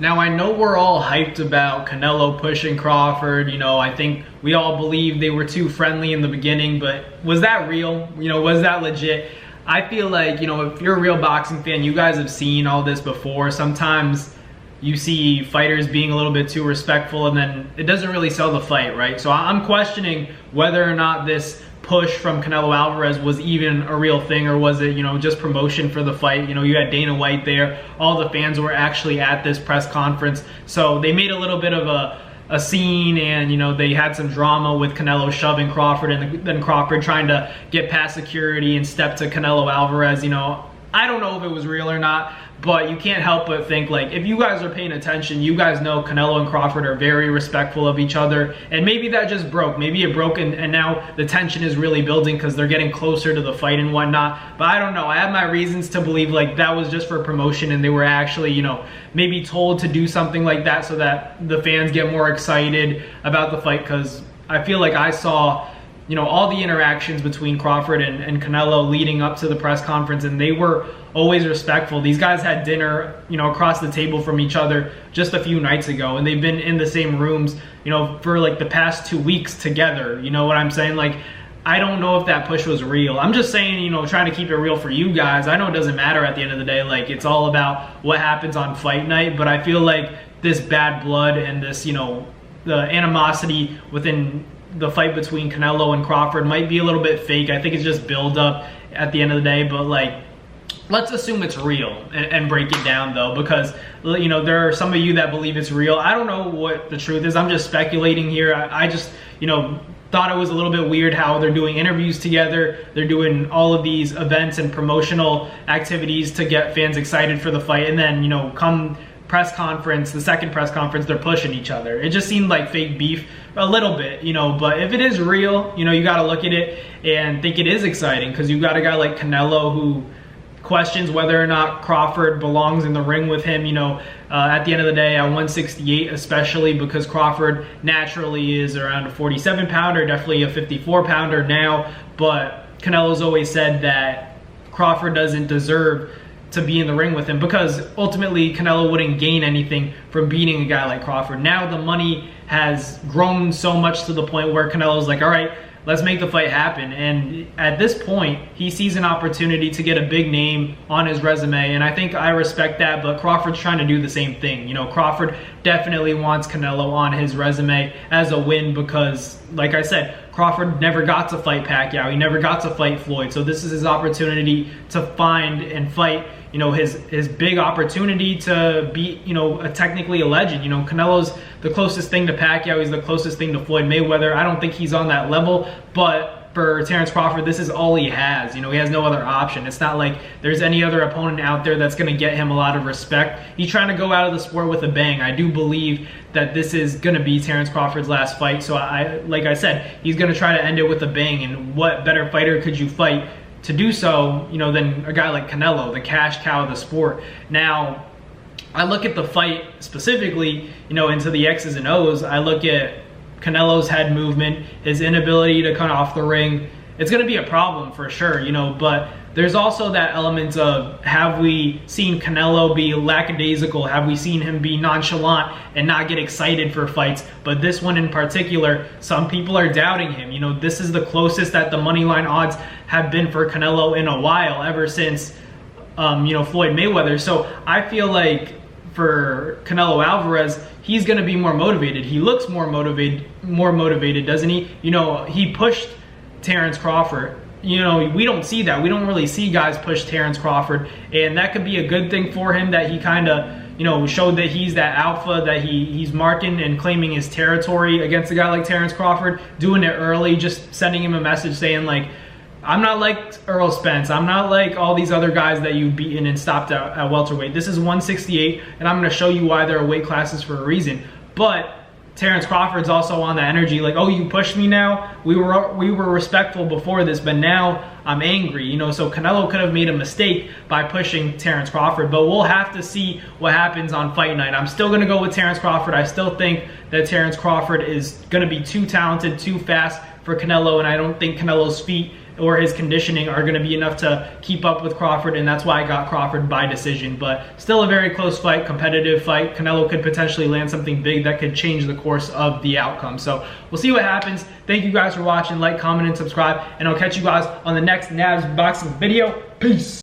Now, I know we're all hyped about Canelo pushing Crawford. I think we all believe they were too friendly in the beginning, but was that real? Was that legit? I feel like, if you're a real boxing fan, you guys have seen all this before. Sometimes you see fighters being a little bit too respectful and then it doesn't really sell the fight, right? So I'm questioning whether or not this push from Canelo Alvarez was even a real thing, or was it, just promotion for the fight. You had Dana White there. All the fans were actually at this press conference. So they made a little bit of a scene, and they had some drama with Canelo shoving Crawford and then Crawford trying to get past security and step to Canelo Alvarez. I don't know if it was real or not, but you can't help but think, like, if you guys are paying attention, you guys know Canelo and Crawford are very respectful of each other, and maybe that just broke. Maybe it broke and now the tension is really building because they're getting closer to the fight and whatnot. But I don't know. I have my reasons to believe like that was just for promotion and they were actually, maybe told to do something like that so that the fans get more excited about the fight, because I feel like I saw all the interactions between Crawford and Canelo leading up to the press conference, and they were always respectful. These guys had dinner, across the table from each other just a few nights ago, and they've been in the same rooms, for like the past 2 weeks together. You know what I'm saying? Like, I don't know if that push was real. I'm just saying, trying to keep it real for you guys. I know it doesn't matter at the end of the day. Like, it's all about what happens on fight night, but I feel like this bad blood and this, the animosity within the fight between Canelo and Crawford might be a little bit fake. I think it's just build up at the end of the day, but like, let's assume it's real and break it down though, because there are some of you that believe it's real. I don't know what the truth is. I'm just speculating here. I just thought it was a little bit weird how they're doing interviews together. They're doing all of these events and promotional activities to get fans excited for the fight, and then come press conference, the second press conference, they're pushing each other. It just seemed like fake beef a little bit, but if it is real, you got to look at it and think it is exciting, because you got a guy like Canelo who questions whether or not Crawford belongs in the ring with him, at the end of the day at 168, especially because Crawford naturally is around a 47 pounder, definitely a 54 pounder now, but Canelo's always said that Crawford doesn't deserve to be in the ring with him, because ultimately Canelo wouldn't gain anything from beating a guy like Crawford. Now the money has grown so much to the point where Canelo's like, all right, let's make the fight happen. And at this point, he sees an opportunity to get a big name on his resume, and I think I respect that, but Crawford's trying to do the same thing. Crawford definitely wants Canelo on his resume as a win, because, like I said, Crawford never got to fight Pacquiao. He never got to fight Floyd. So this is his opportunity to find and fight, his big opportunity to be, technically a legend. Canelo's the closest thing to Pacquiao. He's the closest thing to Floyd Mayweather. I don't think he's on that level, but for Terence Crawford, this is all he has. He has no other option. It's not like there's any other opponent out there that's going to get him a lot of respect. He's trying to go out of the sport with a bang. I do believe that this is going to be Terence Crawford's last fight. So like I said, he's going to try to end it with a bang. And what better fighter could you fight to do so, than a guy like Canelo, the cash cow of the sport. Now, I look at the fight specifically, into the X's and O's. I look at Canelo's head movement, his inability to cut off the ring. It's going to be a problem for sure, but there's also that element of, have we seen Canelo be lackadaisical? Have we seen him be nonchalant and not get excited for fights? But this one in particular, some people are doubting him. This is the closest that the money line odds have been for Canelo in a while, ever since Floyd Mayweather. So I feel like for Canelo Alvarez, he's going to be more motivated. He looks more motivated, doesn't he? He pushed Terence Crawford. We don't see that. We don't really see guys push Terence Crawford, and that could be a good thing for him, that he kind of showed that he's that alpha, that he's marking and claiming his territory against a guy like Terence Crawford, doing it early, just sending him a message saying, like, I'm not like Earl Spence. I'm not like all these other guys that you've beaten and stopped at welterweight. This is 168, and I'm going to show you why there are weight classes for a reason. But Terence Crawford's also on that energy, like, oh, you pushed me now? We were respectful before this, but now I'm angry. So Canelo could have made a mistake by pushing Terence Crawford, but we'll have to see what happens on fight night. I'm still going to go with Terence Crawford. I still think that Terence Crawford is going to be too talented, too fast for Canelo, and I don't think Canelo's feet or his conditioning are going to be enough to keep up with Crawford, and that's why I got Crawford by decision. But still a very close fight, competitive fight. Canelo could potentially land something big that could change the course of the outcome. So we'll see what happens. Thank you guys for watching. Like, comment, and subscribe, and I'll catch you guys on the next Navs boxing video. Peace.